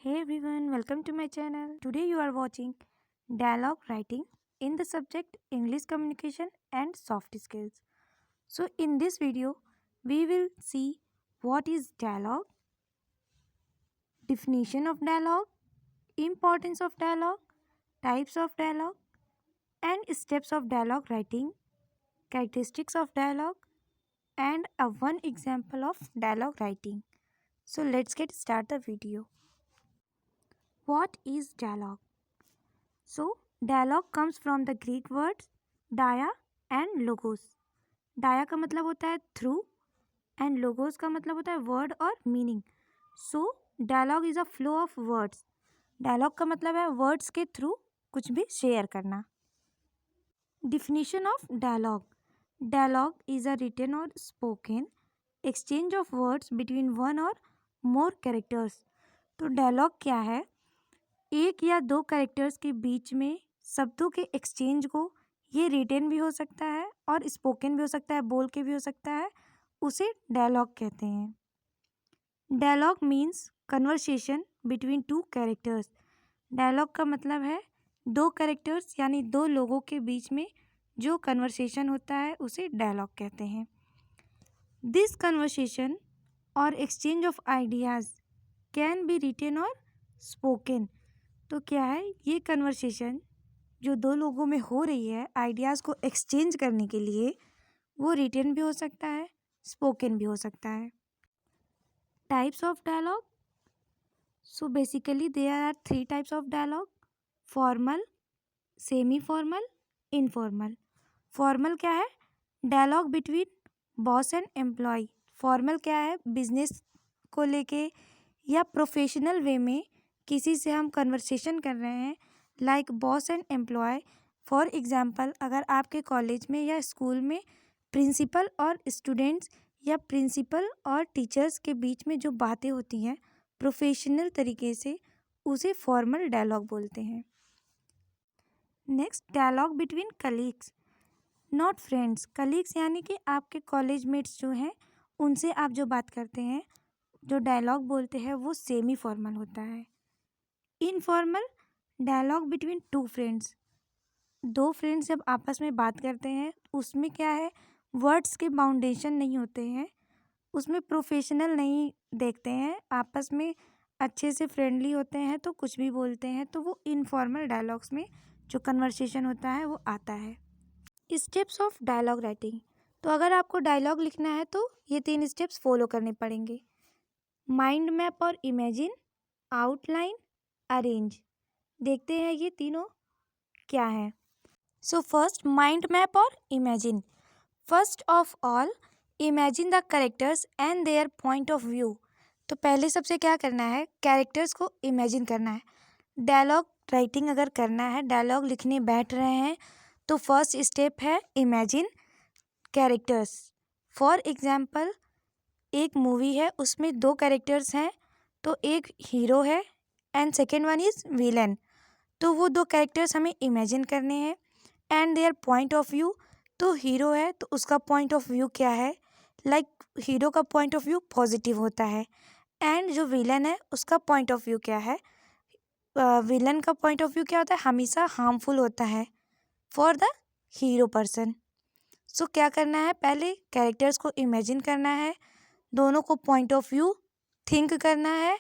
Hey everyone, welcome to my channel. Today you are watching dialogue writing in the subject English communication and soft skills. So in this video, we will see what is dialogue, definition of dialogue, importance of dialogue, types of dialogue and steps of dialogue writing, characteristics of dialogue and a one example of dialogue writing. So let's get start the video. What is dialogue? So, dialogue comes from the Greek words dia and logos. Dia का मतलब होता है through and logos का मतलब होता है word और meaning. So dialogue is a flow of words. Dialogue का मतलब है वर्ड्स के थ्रू कुछ भी शेयर करना. Definition of dialogue. Dialogue is a written और spoken exchange of words between one or more characters. तो डायलॉग क्या है? एक या दो कैरेक्टर्स के बीच में शब्दों के एक्सचेंज को, ये रिटन भी हो सकता है और स्पोकन भी हो सकता है, बोल के भी हो सकता है, उसे डायलॉग कहते हैं. Dialogue means conversation between two characters. Dialogue का मतलब है दो कैरेक्टर्स यानी दो लोगों के बीच में जो कन्वर्सेशन होता है उसे डायलॉग कहते हैं. दिस कन्वर्सेशन और exchange of ideas can be written और स्पोकन. तो क्या है, ये कन्वर्सेशन जो दो लोगों में हो रही है आइडियाज़ को एक्सचेंज करने के लिए, वो रिटन भी हो सकता है, स्पोकन भी हो सकता है. Types of dialogue. So basically there are 3 types of dialogue: formal, semi formal, informal. Formal क्या है? Dialogue between boss and employee. Formal क्या है? बिजनेस को लेके या प्रोफेशनल वे में किसी से हम कन्वर्सेशन कर रहे हैं, like boss and employee. For example, अगर आपके कॉलेज में या स्कूल में प्रिंसिपल और स्टूडेंट्स या प्रिंसिपल और टीचर्स के बीच में जो बातें होती हैं प्रोफेशनल तरीके से, उसे फॉर्मल डायलॉग बोलते हैं. Next, dialogue between colleagues not friends. Colleagues यानी कि आपके कॉलेज मेट्स जो हैं उनसे आप जो बात करते हैं, जो डायलॉग बोलते हैं, वो सेमी फॉर्मल होता है. Informal dialogue between two friends. दो फ्रेंड्स जब आपस में बात करते हैं उसमें क्या है, वर्ड्स के बाउंडेशन नहीं होते हैं, उसमें प्रोफेशनल नहीं देखते हैं, आपस में अच्छे से फ्रेंडली होते हैं तो कुछ भी बोलते हैं, तो वो इनफॉर्मल डायलॉग्स में जो कन्वर्सेशन होता है वो आता है. Steps of dialogue writing. तो अगर आपको डायलॉग लिखना है तो ये 3 स्टेप्स फॉलो करने पड़ेंगे: माइंड मैप और इमेजिन, आउटलाइन, अरेंज. देखते हैं ये तीनों क्या है. सो फर्स्ट, माइंड मैप और imagine. First of all, imagine the characters and their point of view. तो पहले सबसे क्या करना है, कैरेक्टर्स को इमेजिन करना है. डायलॉग राइटिंग अगर करना है, डायलॉग लिखने बैठ रहे हैं, तो फर्स्ट स्टेप है इमेजिन कैरेक्टर्स. फॉर एग्जाम्पल, एक मूवी है, उसमें 2 कैरेक्टर्स हैं, तो एक हीरो है and second one is villain. तो वो 2 कैरेक्टर्स हमें इमेजिन करने हैं and their point of view. तो हीरो है तो उसका पॉइंट ऑफ व्यू क्या है, लाइक हीरो का पॉइंट ऑफ व्यू पॉजिटिव होता है, एंड जो विलन है उसका पॉइंट ऑफ व्यू क्या है, विलन का पॉइंट ऑफ व्यू क्या होता है, हमेशा हार्मफुल होता है फॉर द हीरो पर्सन. सो क्या करना है, पहले कैरेक्टर्स को इमेजिन करना है, दोनों को पॉइंट ऑफ व्यू थिंक करना है.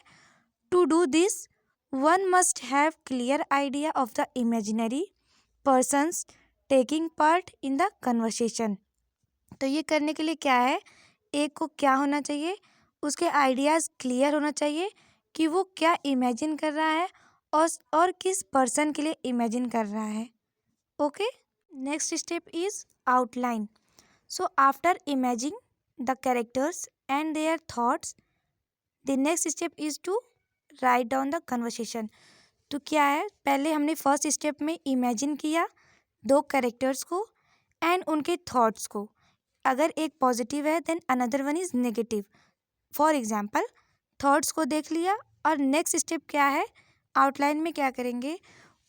To do this, one must have clear idea of the imaginary persons taking part in the conversation. तो ये करने के लिए क्या है, एक को क्या होना चाहिए, उसके आइडियाज़ क्लियर होना चाहिए कि वो क्या इमेजिन कर रहा है और किस पर्सन के लिए इमेजिन कर रहा है. Okay. Next step is outline. So after imagine the characters and their thoughts, the next step is to write down the conversation. तो क्या है, पहले हमने फर्स्ट स्टेप में इमेजिन किया 2 कैरेक्टर्स को एंड उनके थॉट्स को. अगर एक पॉजिटिव है then another one is negative. For example, thoughts को देख लिया और नेक्स्ट स्टेप क्या है, आउटलाइन में क्या करेंगे,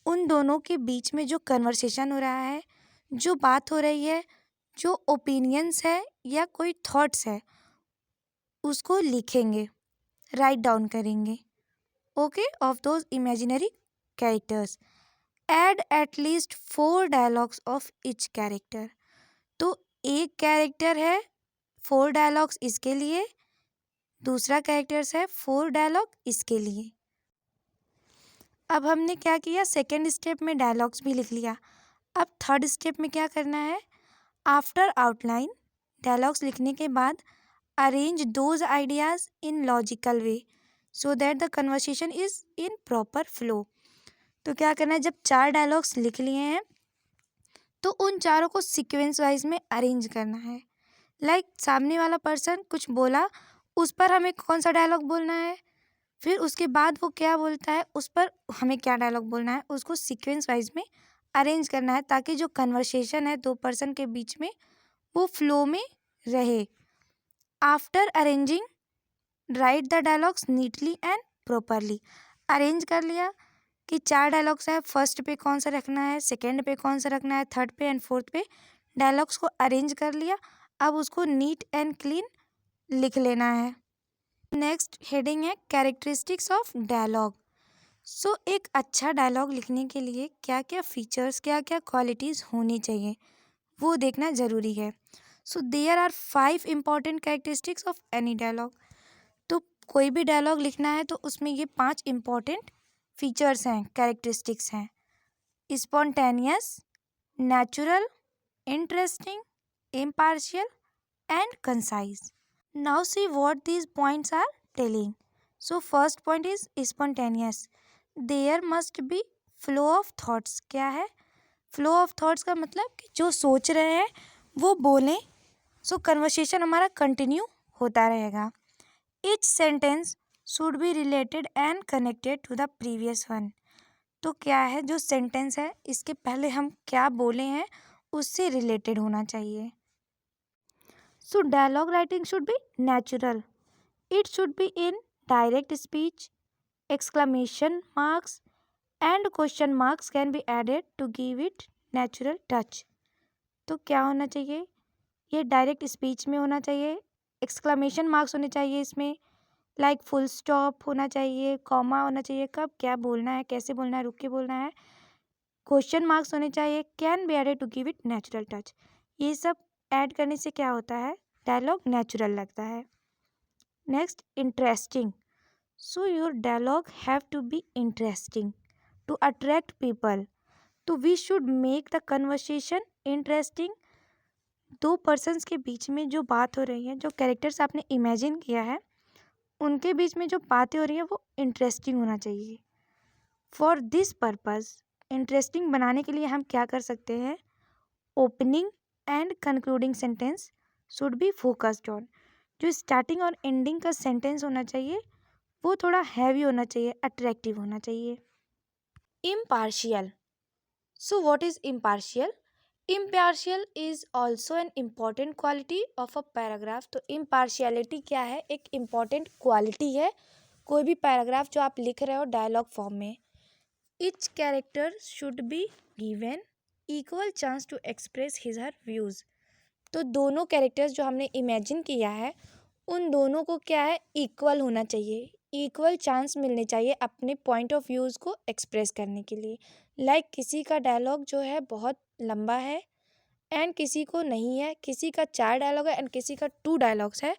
उन दोनों के बीच में जो कन्वर्सेशन हो रहा है, जो बात हो रही है, जो ओपिनियंस है या कोई थॉट्स है, उसको लिखेंगे, राइट डाउन करेंगे. okay, of those imaginary characters. Add at least 4 dialogues of each character. तो एक कैरेक्टर है 4 डायलॉग्स इसके लिए, दूसरा कैरेक्टर्स है 4 डायलॉग इसके लिए। अब हमने क्या किया, सेकेंड स्टेप में डायलॉग्स भी लिख लिया। अब थर्ड स्टेप में क्या करना है, आफ्टर आउटलाइन डायलॉग्स लिखने के बाद arrange those ideas in logical way so that the conversation is in proper flow. तो क्या करना है, जब 4 डायलॉग्स लिख लिए हैं तो उन चारों को सीक्वेंस वाइज में अरेंज करना है। लाइक सामने वाला पर्सन कुछ बोला, उस पर हमें कौन सा डायलॉग बोलना है, फिर उसके बाद वो क्या बोलता है उस पर हमें क्या डायलॉग बोलना है, उसको सीक्वेंस वाइज में अरेंज करना है ताकि जो कन्वर्सेशन है 2 पर्सन के बीच में वो फ्लो में रहे। After arranging right the dialogues neatly and properly. Arrange कर लिया कि 4 डायलॉग्स है, फर्स्ट पे कौन सा रखना है, सेकेंड पे कौन सा रखना है, थर्ड पे एंड फोर्थ पे डायलॉग्स को अरेंज कर लिया। अब उसको नीट एंड क्लीन लिख लेना है। नेक्स्ट हेडिंग है कैरेक्टरिस्टिक्स ऑफ डायलॉग। सो एक अच्छा डायलॉग लिखने के लिए क्या क्या फीचर्स, क्या क्या क्वालिटीज़ होनी चाहिए वो देखना ज़रूरी है। So there are 5 important characteristics of any dialogue. तो कोई भी डायलॉग लिखना है तो उसमें ये 5 इम्पॉर्टेंट फीचर्स हैं, कैरेक्टरिस्टिक्स हैं। Spontaneous, natural, interesting, impartial and concise. Now see what these points are telling. So first point is spontaneous. There must be flow of thoughts. क्या है, flow of thoughts का मतलब कि जो सोच रहे हैं वो बोलें, सो कन्वर्सेशन हमारा कंटिन्यू होता रहेगा। Each sentence should be related and connected to the previous one. तो क्या है, जो सेंटेंस है इसके पहले हम क्या बोले हैं उससे रिलेटेड होना चाहिए। So dialogue writing should be natural. It should be in direct speech. Exclamation marks and question marks can be added to give it natural touch. तो क्या होना चाहिए, ये डायरेक्ट स्पीच में होना चाहिए, एक्सक्लेमेशन मार्क्स होने चाहिए इसमें, लाइक फुल स्टॉप होना चाहिए, कॉमा होना चाहिए, कब क्या बोलना है, कैसे बोलना है, रुक के बोलना है, क्वेश्चन मार्क्स होने चाहिए, can be added to give it natural touch. ये सब ऐड करने से क्या होता है, डायलॉग नेचुरल लगता है। Next interesting. So your dialogue have to be interesting to attract people. तो we should make the conversation interesting. 2 persons के बीच में जो बात हो रही है, जो कैरेक्टर्स आपने इमेजिन किया है उनके बीच में जो बातें हो रही हैं वो इंटरेस्टिंग होना चाहिए। फॉर दिस पर्पज़ इंटरेस्टिंग बनाने के लिए हम क्या कर सकते हैं, opening and concluding sentence should be focused on. जो स्टार्टिंग और एंडिंग का सेंटेंस होना चाहिए वो थोड़ा हैवी होना चाहिए, अट्रैक्टिव होना चाहिए। Impartial. So what is impartial? Impartial is also an important quality of a paragraph. तो इम्पार्शियलिटी क्या है, एक इम्पॉर्टेंट क्वालिटी है कोई भी पैराग्राफ जो आप लिख रहे हो डायलॉग फॉर्म में। Each character should be given equal chance to express his her views. तो दोनों कैरेक्टर्स जो हमने इमेजिन किया है उन दोनों को क्या है, इक्वल होना चाहिए, इक्वल चांस मिलने चाहिए अपने पॉइंट ऑफ व्यूज़ को एक्सप्रेस करने के लिए। लाइक किसी का डायलॉग जो है बहुत लंबा है एंड किसी को नहीं है, किसी का 4 डायलॉग है एंड किसी का 2 डायलॉग्स है।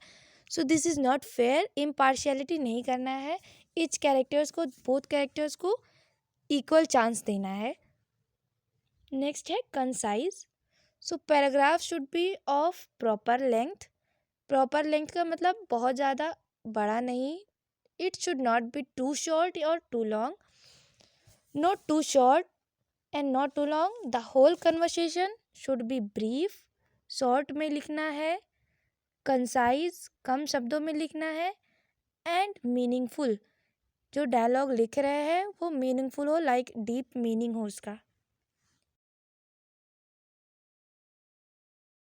So this is not fair, impartiality नहीं करना है, ईच कैरेक्टर्स को, बोथ कैरेक्टर्स को इक्वल चांस देना है। नेक्स्ट है concise. So paragraph should be of proper length. Proper length का मतलब बहुत ज़्यादा बड़ा नहीं, it should not be too short और too long, not too short and not too long. The whole conversation should be brief, short में लिखना है, कंसाइज कम शब्दों में लिखना है एंड मीनिंगफुल। जो डायलॉग लिख रहे हैं वो मीनिंगफुल हो, लाइक डीप मीनिंग हो उसका।